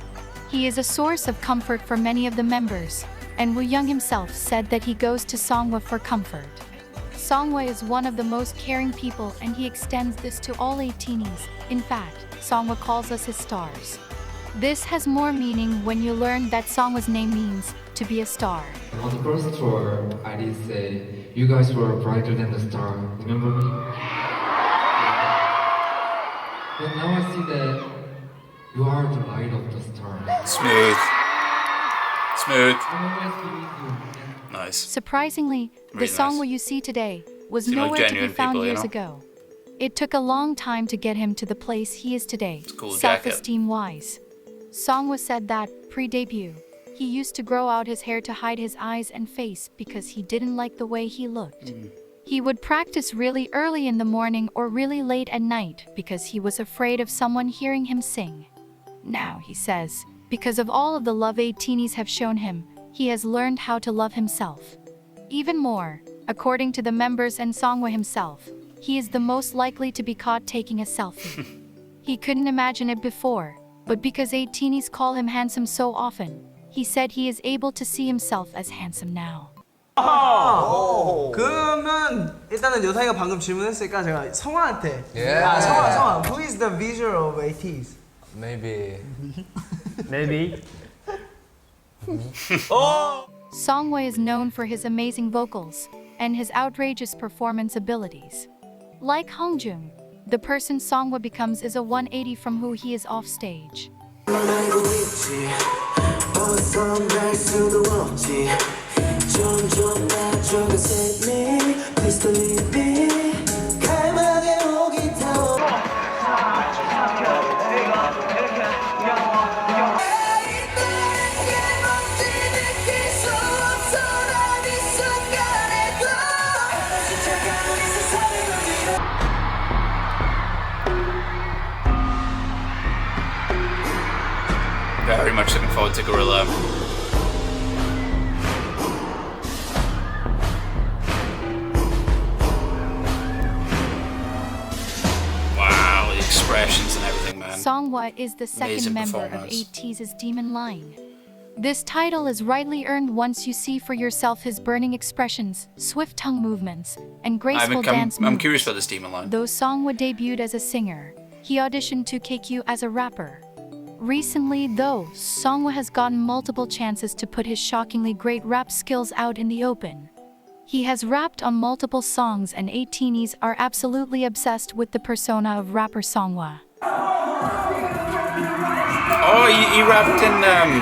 Speaker 2: He is a source of comfort for many of the members, and Woo Young himself said that he goes to Songhwa for comfort. Songhwa is one of the most caring people and he extends this to all Ateenies. In fact, Songhwa calls us his stars. This has more meaning when you learn that Songhwa's name means to be a star.
Speaker 7: On the first tour, I did say, you guys were brighter than the star. Remember me? But now I see that you are the light of the star.
Speaker 1: Smooth. Smooth.
Speaker 7: I always be with you.
Speaker 1: Nice.
Speaker 2: Surprisingly, the
Speaker 1: Really
Speaker 2: Songhwa
Speaker 1: nice.
Speaker 2: you see today was
Speaker 1: Seem like
Speaker 2: nowhere to be
Speaker 1: genuine
Speaker 2: found
Speaker 1: people, you
Speaker 2: years
Speaker 1: know?
Speaker 2: ago. It took a long time to get him to the place he is today,
Speaker 1: a cool jacket.
Speaker 2: self-esteem wise. Songhwa said that, pre-debut, he used to grow out his hair to hide his eyes and face because he didn't like the way he looked. He would practice really early in the morning or really late at night because he was afraid of someone hearing him sing. Now, he says, because of all of the love Ateenies have shown him, he has learned how to love himself. Even more, according to the members and Songhwa himself, he is the most likely to be caught taking a selfie. He couldn't imagine it before, but because Ateenies call him handsome so often, he said he is able to see himself as handsome now.
Speaker 3: 그러면 일단은 요상이가 방금 질문했으니까 제가 성화한테
Speaker 8: Yeah.
Speaker 3: 아 성화 Who is the visual of Ateez?
Speaker 8: Maybe.
Speaker 2: Songhwa is known for his amazing vocals and his outrageous performance abilities. Like Hongjung, the person Songhwa becomes is a 180 from who he is off stage.
Speaker 1: much looking forward to Gorilla. Wow, the expressions and everything, man.
Speaker 2: Songhwa is the second
Speaker 1: Amazing
Speaker 2: member of
Speaker 1: performance.
Speaker 2: Ateez's demon line. This title is rightly earned once you see for yourself his burning expressions, swift tongue movements, and graceful dance moves.
Speaker 1: I'm curious about this demon line.
Speaker 2: Though Songhwa debuted as a singer, he auditioned to KQ as a rapper. Recently, though, Songhwa has gotten multiple chances to put his shockingly great rap skills out in the open. He has rapped on multiple songs, and Ateez are absolutely obsessed with the persona of rapper Songhwa.
Speaker 1: Oh, he rapped in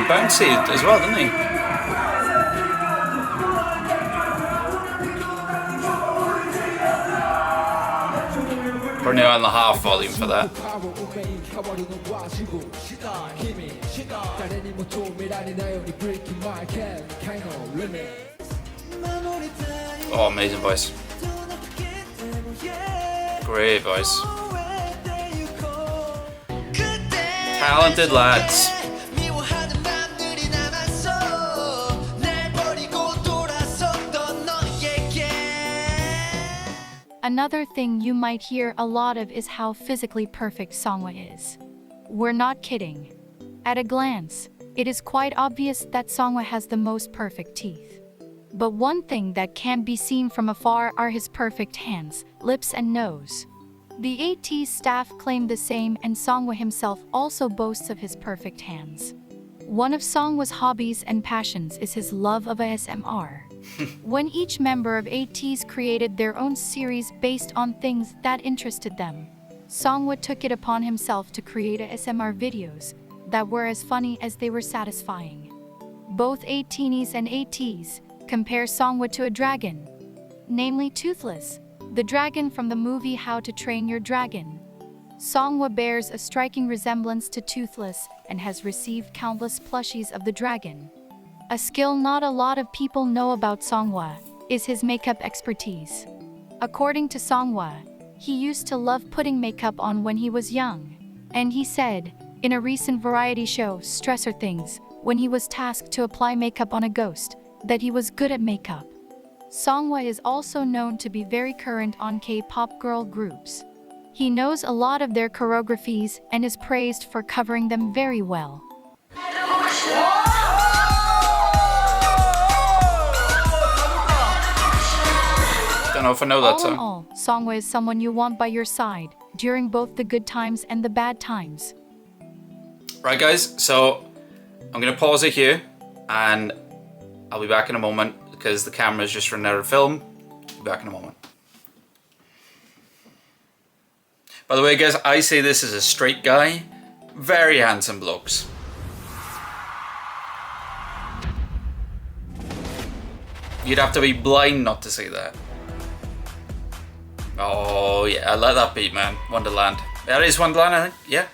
Speaker 1: Bouncy as well, didn't he? Probably on the half volume for that. Oh, amazing voice. Great voice. Talented lads.
Speaker 2: Another thing you might hear a lot of is how physically perfect Songhwa is. We're not kidding. At a glance, it is quite obvious that Songhwa has the most perfect teeth. But one thing that can't be seen from afar are his perfect hands, lips and nose. The Ateez staff claim the same, and Songhwa himself also boasts of his perfect hands. One of Songhwa's hobbies and passions is his love of ASMR. When each member of Ateez created their own series based on things that interested them, Songhwa took it upon himself to create ASMR videos that were as funny as they were satisfying. Both Ateez and Ateez compare Songhwa to a dragon, namely Toothless, the dragon from the movie How to Train Your Dragon. Songhwa bears a striking resemblance to Toothless and has received countless plushies of the dragon. A skill not a lot of people know about Songhwa is his makeup expertise. According to Songhwa, he used to love putting makeup on when he was young. And he said, in a recent variety show, Stressor Things, when he was tasked to apply makeup on a ghost, that he was good at makeup. Songhwa is also known to be very current on K-pop girl groups. He knows a lot of their choreographies and is praised for covering them very well.
Speaker 1: Don't know if I know that
Speaker 2: All in
Speaker 1: song.
Speaker 2: all, Songhwa is someone you want by your side during both the good times and the bad times.
Speaker 1: Right, guys, so I'm going to pause it here and I'll be back in a moment because the camera's just running out of film. Be back in a moment. By the way, guys, I say this as a straight guy. Very handsome blokes. You'd have to be blind not to see that. Oh, yeah, I like that beat, man. Wonderland. That is Wonderland, I think. Yeah.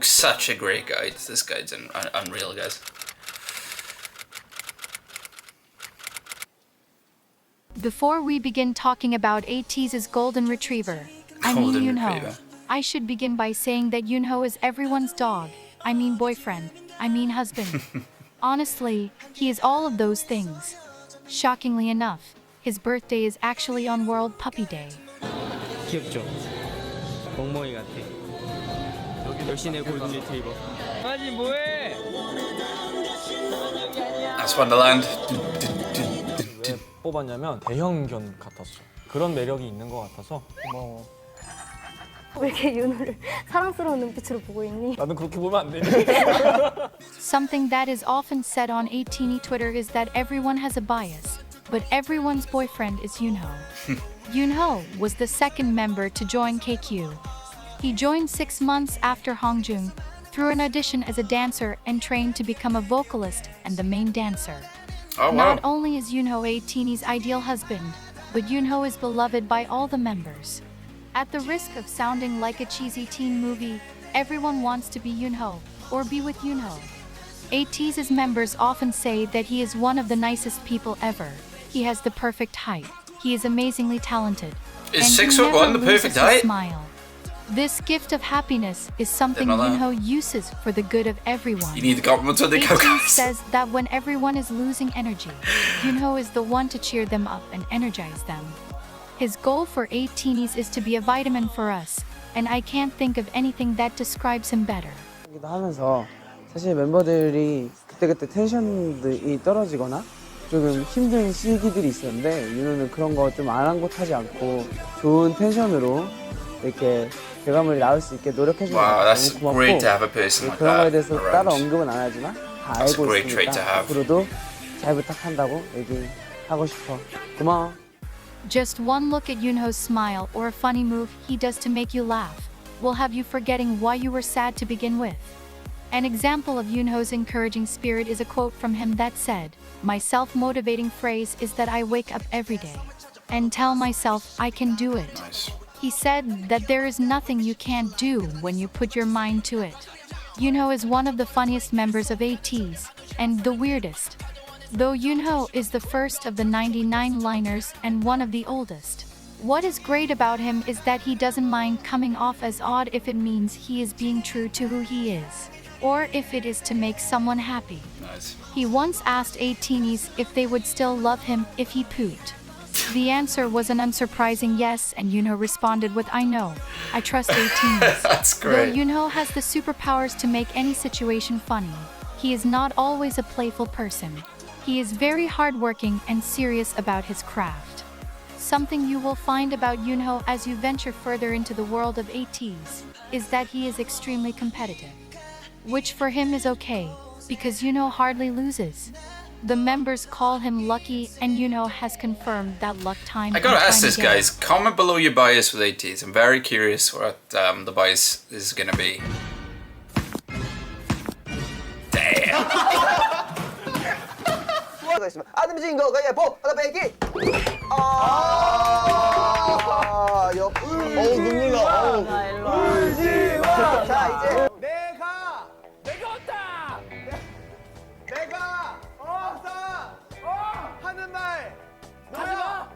Speaker 1: Such a great guide. This guide's unreal, guys.
Speaker 2: Before we begin talking about Ateez's golden retriever,
Speaker 1: Golden
Speaker 2: Yunho,
Speaker 1: retriever.
Speaker 2: I should begin by saying that Yunho is everyone's dog. Boyfriend. Husband. Honestly, he is all of those things. Shockingly enough, his birthday is actually on World Puppy Day.
Speaker 8: 귀엽죠? 멍멍이 같아. 열심히 골든 리트리버. 강아지 뭐해?
Speaker 1: That's Wonderland.
Speaker 9: 왜 뽑았냐면 대형견 같았어. 그런 매력이 있는 것 같아서 고마워.
Speaker 10: 왜 이렇게 윤호를 사랑스러운 눈빛으로 보고 있니?
Speaker 9: 나는 그렇게 보면 안 되니?
Speaker 2: Something that is often said on Ateez Twitter is that everyone has a bias, but everyone's boyfriend is Yunho. Yunho was the second member to join KQ. He joined 6 months after Hongjung through an audition as a dancer and trained to become a vocalist and the main dancer.
Speaker 1: Oh, wow.
Speaker 2: Not only is Yunho Ateez's ideal husband, but Yunho is beloved by all the members. At the risk of sounding like a cheesy teen movie, everyone wants to be Yoonho, or be with Yoonho. Ateez's members often say that he is one of the nicest people ever. He has the perfect height. He is amazingly talented.
Speaker 1: Is
Speaker 2: and
Speaker 1: 6'1" the perfect height?
Speaker 2: Smile. This gift of happiness is something Yoonho uses for the good of everyone.
Speaker 1: You need the compliments on the
Speaker 2: Ateez says that when everyone is losing energy, Yoonho is the one to cheer them up and energize them. His goal for Ateez is to be a vitamin for us, and I can't think of anything that describes him better.
Speaker 3: 하면서 사실 멤버들이 그때그때 텐션이 떨어지거나 조금 힘든 시기들이 있었는데 윤호는 그런 거 좀 아랑곳하지 않고 좋은 텐션으로 이렇게 결과물이 나올 수 있게 노력해주는 거 너무 고맙고 그런 거에 대해서 따로 언급은 안 하지만 다 알고 있으니까 앞으로도 잘 부탁한다고 얘기하고 싶어. 고마워.
Speaker 2: Just one look at Yoonho's smile or a funny move he does to make you laugh will have you forgetting why you were sad to begin with. An example of Yoonho's encouraging spirit is a quote from him that said, "My self-motivating phrase is that I wake up every day and tell myself I can do it."
Speaker 1: Nice.
Speaker 2: He said that there is nothing you can't do when you put your mind to it. Yoonho is one of the funniest members of Ateez, and the weirdest. Though Yoonho is the first of the 99 liners and one of the oldest. What is great about him is that he doesn't mind coming off as odd if it means he is being true to who he is, or if it is to make someone happy.
Speaker 1: Nice.
Speaker 2: He once asked Ateez if they would still love him if he pooped. The answer was an unsurprising yes, and Yoonho responded with, "I know. I trust Ateez."
Speaker 1: That's great.
Speaker 2: Though Yoonho has the superpowers to make any situation funny, he is not always a playful person. He is very hardworking and serious about his craft. Something you will find about Yoonho as you venture further into the world of Ateez is that he is extremely competitive. Which for him is okay, because Yoonho hardly loses. The members call him lucky, and Yoonho has confirmed that luck time.
Speaker 1: I gotta ask this, guys. Comment below your bias with Ateez. I'm very curious what the bias is gonna be. Damn.
Speaker 3: 아들 미친 거 그게 보 하나 빼기. 역시. 눈물 나. 울지 마. 자 이제 내가 왔다. 내가 없어. 하는 말. 하지 마.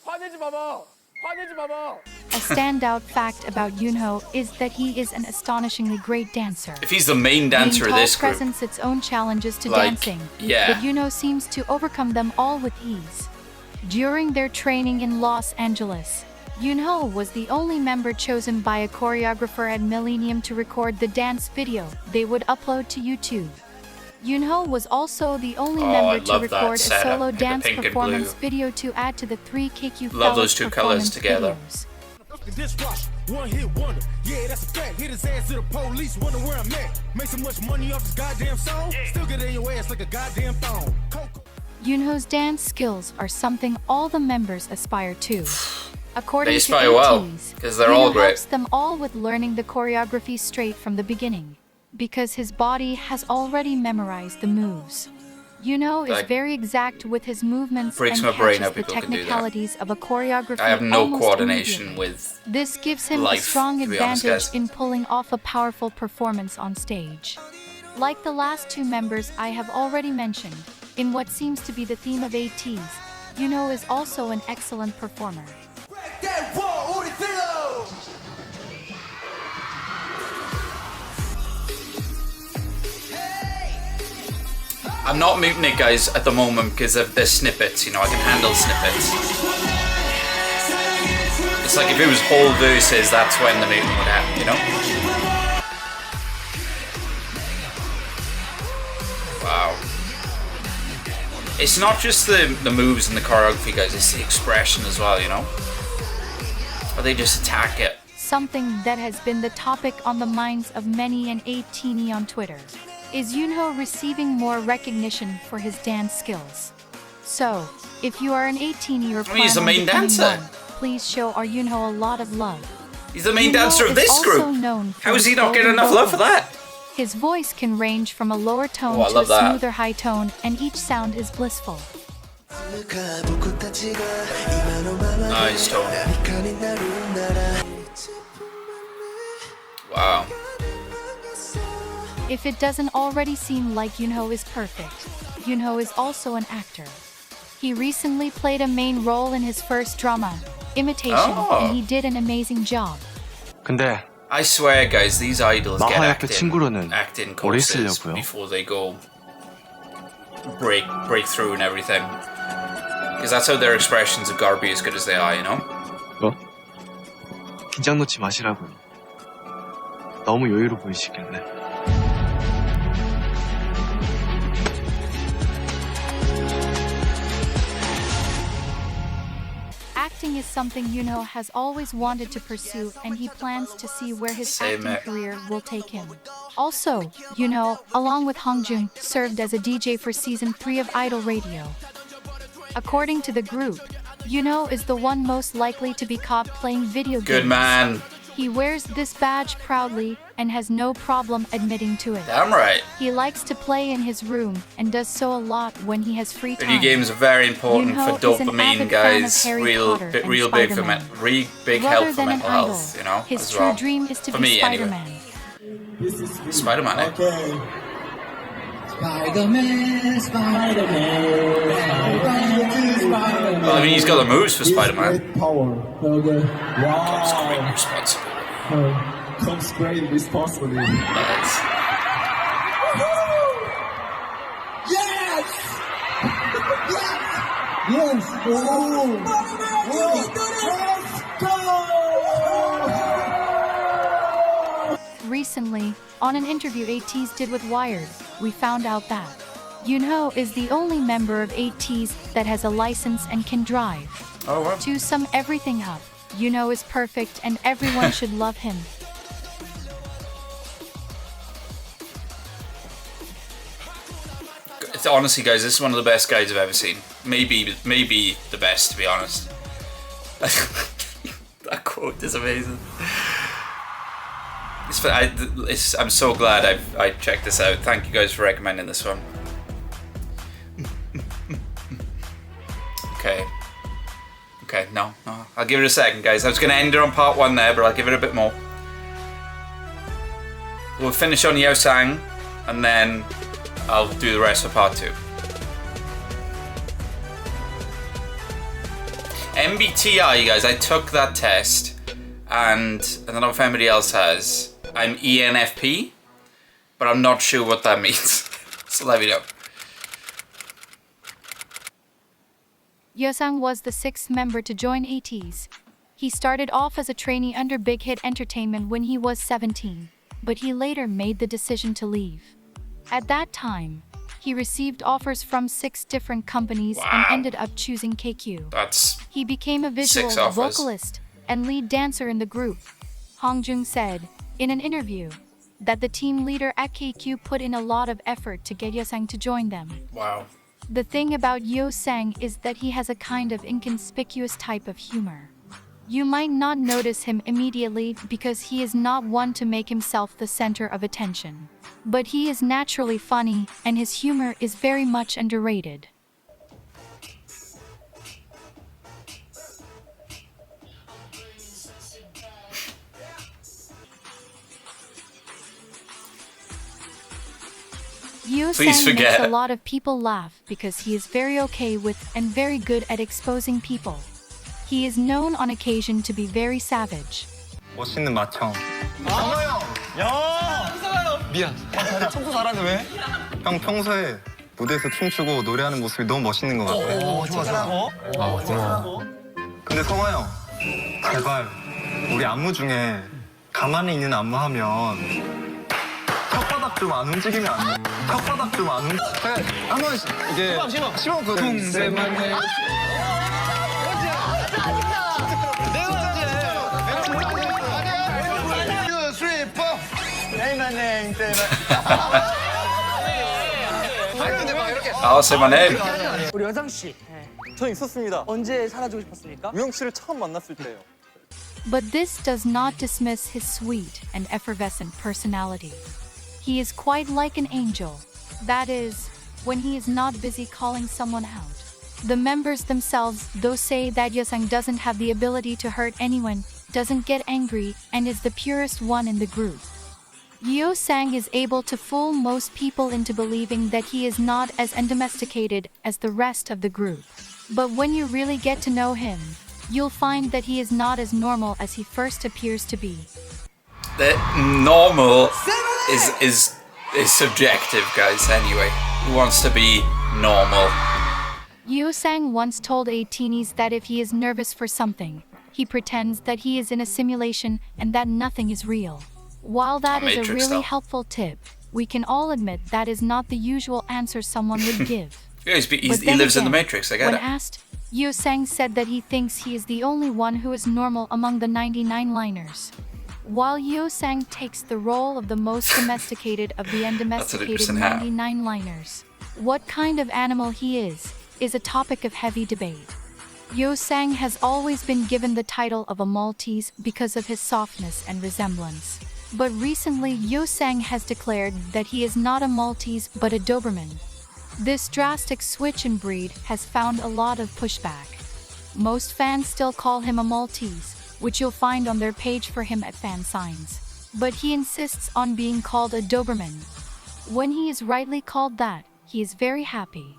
Speaker 3: 화내지 마봐. 화내지 마봐.
Speaker 2: A standout fact about Yoonho is that he is an astonishingly great dancer.
Speaker 1: If he's the main dancer of this group,
Speaker 2: presents its own challenges to
Speaker 1: like,
Speaker 2: dancing,
Speaker 1: yeah.
Speaker 2: but Yoonho seems to overcome them all with ease. During their training in Los Angeles, Yoonho was the only member chosen by a choreographer at Millennium to record the dance video they would upload to YouTube. Yoonho was also the only member to record a solo dance performance video to add to the 3 KQ
Speaker 1: love those two colors together.
Speaker 2: Videos.
Speaker 6: One hit wonder, yeah, that's a fact. Hit his ass to the police, wonder where I'm at. Make so much money off this goddamn song, still get in your ass like a goddamn thong.
Speaker 2: Yoonho's dance skills are something all the members aspire to. According
Speaker 1: They
Speaker 2: to
Speaker 1: aspire well,
Speaker 2: Ateez,
Speaker 1: because they're all
Speaker 2: Yoonho
Speaker 1: great.
Speaker 2: helps them all with learning the choreography straight from the beginning, because his body has already memorized the moves. Yoonho is very exact with his movements and catches the technicalities of a choreography.
Speaker 1: I have no
Speaker 2: almost
Speaker 1: coordination
Speaker 2: immediately.
Speaker 1: with
Speaker 2: This gives him
Speaker 1: life,
Speaker 2: a strong
Speaker 1: to be honest,
Speaker 2: advantage
Speaker 1: guys.
Speaker 2: in pulling off a powerful performance on stage. Like the last 2 members I have already mentioned, in what seems to be the theme of Ateez, Yoonho is also an excellent performer.
Speaker 1: I'm not muting it, guys, at the moment because of the snippets. You know, I can handle snippets. It's like if it was whole verses, that's when the muting would happen, you know? Wow. It's not just the moves and the choreography, guys, it's the expression as well, you know? Or they just attack it.
Speaker 2: Something that has been the topic on the minds of many an Ateez on Twitter. Is Yoonho receiving more recognition for his dance skills? So, if you are an Ateez or plan
Speaker 1: he's the
Speaker 2: on
Speaker 1: main
Speaker 2: becoming
Speaker 1: dancer.
Speaker 2: one, please show our Yoonho a lot of love.
Speaker 1: He's the main
Speaker 2: Yoonho
Speaker 1: dancer of
Speaker 2: is
Speaker 1: this
Speaker 2: also
Speaker 1: group.
Speaker 2: known for
Speaker 1: How is
Speaker 2: his
Speaker 1: he not getting
Speaker 2: golden
Speaker 1: enough love for
Speaker 2: vocals.
Speaker 1: that?
Speaker 2: His voice can range from a lower tone
Speaker 1: Oh, I
Speaker 2: to a
Speaker 1: love that.
Speaker 2: smoother high tone, and each sound is blissful.
Speaker 1: Nice tone. Wow.
Speaker 2: If it doesn't already seem like Yoonho is perfect, Yoonho is also an actor. He recently played a main role in his first drama, Imitation, and he did an amazing job.
Speaker 11: 근데
Speaker 1: I swear, guys, these idols get
Speaker 11: 마하 옆에 친구로는
Speaker 1: acting
Speaker 11: 오래
Speaker 1: courses
Speaker 11: 쓰려고요.
Speaker 1: before they go break through and everything. Because that's how their expressions have got to be as good as they are, you know?
Speaker 11: 뭐? 긴장 놓지 마시라고요. 너무 여유로 보이시길래.
Speaker 2: Acting is something Yoonho has always wanted to pursue, and he plans to see where his acting career will take him. Also, Yoonho, along with Hongjun, served as a DJ for season 3 of Idol Radio. According to the group, Yoonho is the one most likely to be caught playing video games.
Speaker 1: Good man.
Speaker 2: He wears this badge proudly and has no problem admitting to it.
Speaker 1: Damn right.
Speaker 2: He likes to play in his room and does so a lot when he has free time.
Speaker 1: Video games are very important
Speaker 2: Yoonho
Speaker 1: for
Speaker 2: is an
Speaker 1: dopamine,
Speaker 2: avid fan of
Speaker 1: guys.
Speaker 2: Harry
Speaker 1: Real
Speaker 2: Potter and
Speaker 1: big for
Speaker 2: Spider-Man.
Speaker 1: big
Speaker 2: Rather
Speaker 1: help for
Speaker 2: than an
Speaker 1: mental
Speaker 2: idol,
Speaker 1: health, you know,
Speaker 2: his
Speaker 1: as
Speaker 2: true
Speaker 1: well.
Speaker 2: dream is to
Speaker 1: For
Speaker 2: be
Speaker 1: me, anyway.
Speaker 2: Spider-Man.
Speaker 1: Spider-Man, eh?
Speaker 4: Okay.
Speaker 1: Well, I mean, he's got the moves for Spider-Man.
Speaker 4: Great power. Okay.
Speaker 1: Comes great
Speaker 4: Wow.
Speaker 1: responsibility.
Speaker 4: Comes great responsibility.
Speaker 1: Lads.
Speaker 4: Yes! Yes! Oh! Let's go!
Speaker 2: Recently, on an interview Ateez did with Wired, we found out that Yoonho is the only member of Ateez that has a license and can drive.
Speaker 1: Oh, wow.
Speaker 2: To sum everything up, Yoonho is perfect and everyone should love him.
Speaker 1: It's, honestly, guys, this is one of the best guides I've ever seen. Maybe the best, to be honest. That quote is amazing. I'm so glad I checked this out. Thank you guys for recommending this one. Okay, no, I'll give it a second, guys. I was going to end it on part 1 there, but I'll give it a bit more. We'll finish on Yeosang, and then I'll do the rest for part 2. MBTI, guys, I took that test, and I don't know if anybody else has. I'm ENFP, but I'm not sure what that means. So let me know.
Speaker 2: Yeosang was the 6th member to join Ateez. He started off as a trainee under Big Hit Entertainment when he was 17, but he later made the decision to leave. At that time, he received offers from 6 different companies and ended up choosing KQ. He became a visual vocalist and lead dancer in the group. Hongjun said, in an interview, that the team leader at KQ put in a lot of effort to get Yeosang to join them.
Speaker 1: Wow.
Speaker 2: The thing about Yeosang is that he has a kind of inconspicuous type of humor. You might not notice him immediately because he is not one to make himself the center of attention. But he is naturally funny, and his humor is very much underrated. Yeosang makes a lot of people laugh because he is very okay with and very good at exposing people. He is known on occasion to be very savage.
Speaker 12: 멋있는 마청.
Speaker 9: 미안. 청소 잘하네 왜?
Speaker 12: 형 평소에 무대에서 춤추고 노래하는 모습이 너무 멋있는 것 같아.
Speaker 9: 좋아.
Speaker 12: 고마워. 근데 성화 형, 제발 우리 안무 중에 가만히 있는 안무 하면 혓바닥 좀 안 움직이면 안 돼. 혓바닥 좀 안 움직이면 한번 이게 시범 그 퉁세만해.
Speaker 1: I'll say my name.
Speaker 9: 우리 여상 씨, 저 있었습니다. 언제 사라지고 싶었습니까? 우영 씨를 처음 만났을 때요.
Speaker 2: But this does not dismiss his sweet and effervescent personality. He is quite like an angel. That is, when he is not busy calling someone out. The members themselves, though, say that Yeosang doesn't have the ability to hurt anyone, doesn't get angry, and is the purest one in the group. Yeosang is able to fool most people into believing that he is not as undomesticated as the rest of the group. But when you really get to know him, you'll find that he is not as normal as he first appears to be.
Speaker 1: That normal is subjective, guys, anyway. Who wants to be normal?
Speaker 2: Yeosang once told Ateez that if he is nervous for something, he pretends that he is in a simulation and that nothing is real. While that is a really helpful tip, we can all admit that is not the usual answer someone would give.
Speaker 1: Yeah, he lives in the Matrix, I get
Speaker 2: when
Speaker 1: it.
Speaker 2: When asked, Yeosang said that he thinks he is the only one who is normal among the 99 liners. While Yeosang takes the role of the most domesticated of the undomesticated 99 liners, what kind of animal he is a topic of heavy debate. Yeosang has always been given the title of a Maltese because of his softness and resemblance. But recently Yeosang has declared that he is not a Maltese but a Doberman. This drastic switch in breed has found a lot of pushback. Most fans still call him a Maltese, which you'll find on their page for him at fan signs. But he insists on being called a Doberman. When he is rightly called that, he is very happy.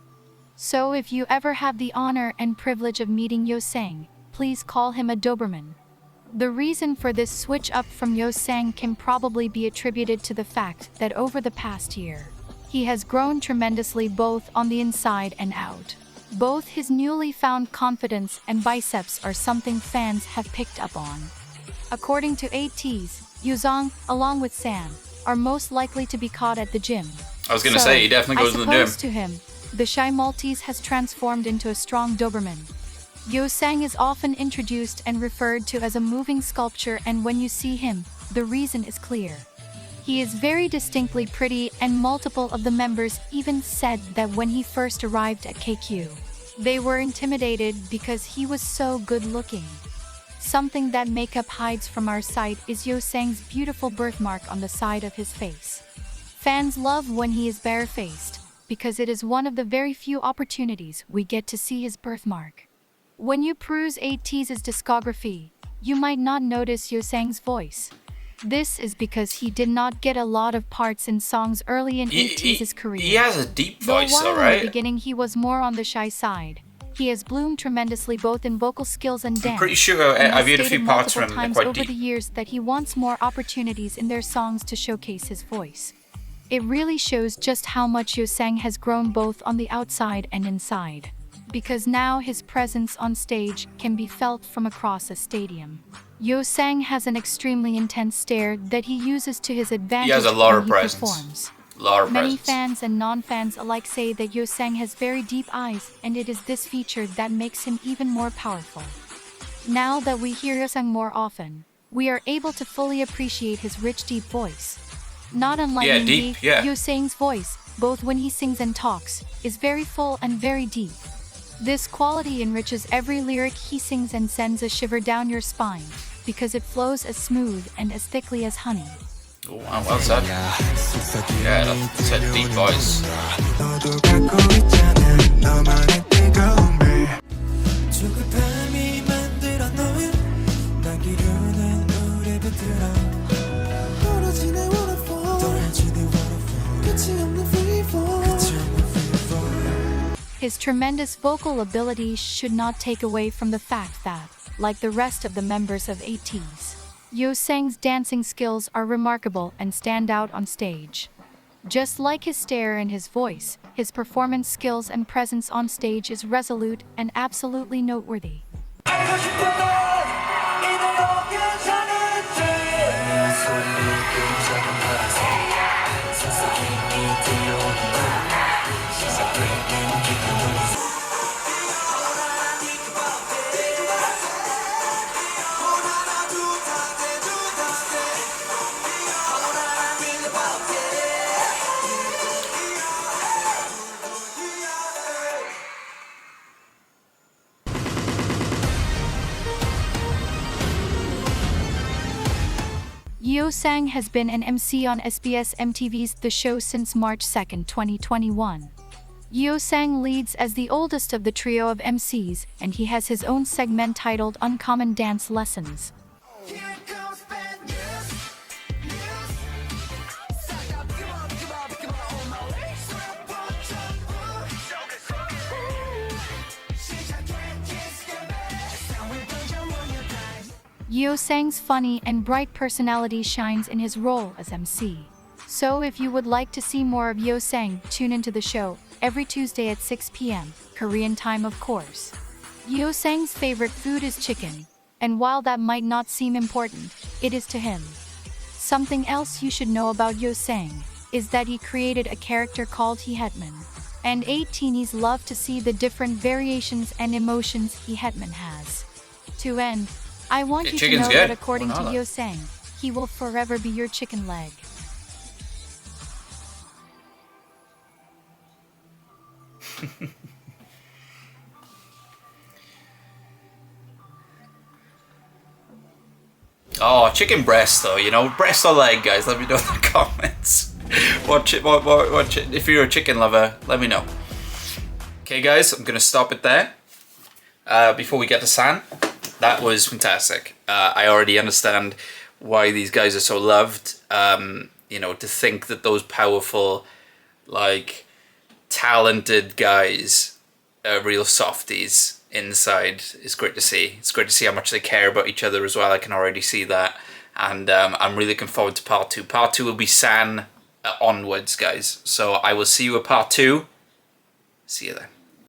Speaker 2: So if you ever have the honor and privilege of meeting Yeosang, please call him a Doberman. The reason for this switch up from Yeosang can probably be attributed to the fact that over the past year, he has grown tremendously both on the inside and out. Both his newly found confidence and biceps are something fans have picked up on. According to Ateez, Yeosang, along with Sam, are most likely to be caught at the gym.
Speaker 1: I was gonna say, he definitely goes to the gym.
Speaker 2: To him, the shy Maltese has transformed into a strong Doberman. Yeosang is often introduced and referred to as a moving sculpture, and when you see him, the reason is clear. He is very distinctly pretty, and multiple of the members even said that when he first arrived at KQ, they were intimidated because he was so good looking. Something that makeup hides from our sight is Yeosang's beautiful birthmark on the side of his face. Fans love when he is barefaced, because it is one of the very few opportunities we get to see his birthmark. When you peruse Ateez's discography, you might not notice Yeosang's voice. This is because he did not get a lot of parts in songs early in Ateez's career.
Speaker 1: He has a deep voice,
Speaker 2: though,
Speaker 1: right?
Speaker 2: In the beginning he was more on the shy side. He has bloomed tremendously both in vocal skills and dance.
Speaker 1: I'm pretty sure I've heard a few parts from him. They're quite
Speaker 2: over
Speaker 1: deep.
Speaker 2: The years that he wants more opportunities in their songs to showcase his voice. It really shows just how much Yeosang has grown both on the outside and inside. Because now his presence on stage can be felt from across a stadium. Yeosang has an extremely intense stare that he uses to his advantage.
Speaker 1: He has a lot of
Speaker 2: when he
Speaker 1: presence.
Speaker 2: Performs.
Speaker 1: Many
Speaker 2: fans and non-fans alike say that Yeosang has very deep eyes, and it is this feature that makes him even more powerful. Now that we hear Yeosang more often, we are able to fully appreciate his rich, deep voice. Not unlike Yeosang's voice, both when he sings and talks, is very full and very deep. This quality enriches every lyric he sings and sends a shiver down your spine, because it flows as smooth and as thickly as honey.
Speaker 1: Oh, wow, well said. Yeah, that's a deep voice.
Speaker 2: His tremendous vocal ability should not take away from the fact that, like the rest of the members of Ateez, Yeosang's dancing skills are remarkable and stand out on stage. Just like his stare and his voice, his performance skills and presence on stage is resolute and absolutely noteworthy. Yeosang has been an MC on SBS MTV's The Show since March 2, 2021. Yeo Sang leads as the oldest of the trio of MCs, and he has his own segment titled Uncommon Dance Lessons. Yeo Sang's funny and bright personality shines in his role as MC. So if you would like to see more of Yeo Sang, tune into the show every Tuesday at 6 p.m. Korean time, of course. Yeo Sang's favorite food is chicken, and while that might not seem important, it is to him. Something else you should know about Yeo Sang is that he created a character called He Hetman, and 18s love to see the different variations and emotions He Hetman has. To end, I want you to know that according to Yeo Sang, he will forever be your chicken leg.
Speaker 1: Oh, chicken breast though, you know, breast or leg, guys. Let me know in the comments. What if you're a chicken lover, let me know. Okay, guys, I'm gonna stop it there. Before we get to San, that was fantastic. I already understand why these guys are so loved. You know, to think that those powerful, like, talented guys are real softies inside is great to see. It's great to see how much they care about each other as well. I can already see that. And I'm really looking forward to part 2. Part 2 will be San onwards, guys. So I will see you at part 2. See you then.